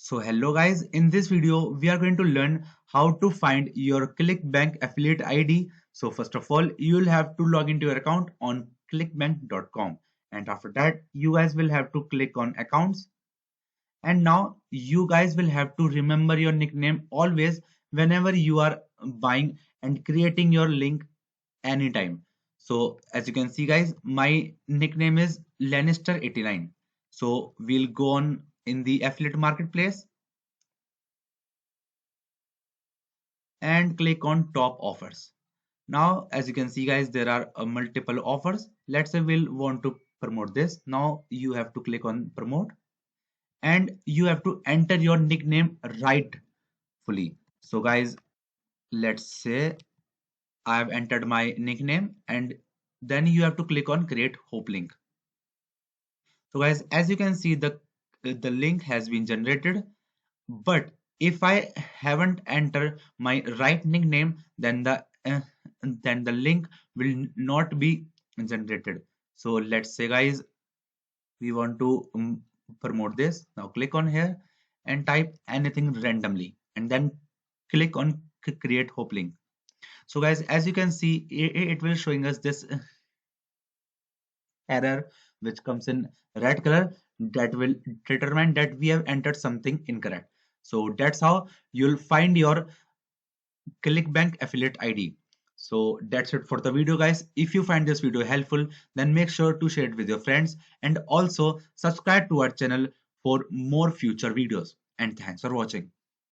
So hello guys, in this video we are going to learn how to find your Clickbank affiliate ID. So first of all, you will have to log into your account on clickbank.com, and after that you guys will have to click on accounts, and now you guys will have to remember your nickname always whenever you are buying and creating your link anytime. So as you can see guys, my nickname is Lannister89. So we'll go on in the affiliate marketplace and click on top offers. Now as you can see guys, there are multiple offers. Let's say we'll want to promote this. Now you have to click on promote and you have to enter your nickname rightfully. So guys, let's say I have entered my nickname, and then you have to click on create hoplink. So guys, as you can see, the link has been generated, but if I haven't entered my right nickname, then the link will not be generated. So let's say guys, we want to promote this. Now click on here and type anything randomly, and then click on create hoplink. So guys, as you can see, it will showing us this error which comes in red color, that will determine that we have entered something incorrect. So that's how you'll find your Clickbank affiliate ID. So that's it for the video guys. If you find this video helpful, then make sure to share it with your friends and also subscribe to our channel for more future videos. And thanks for watching.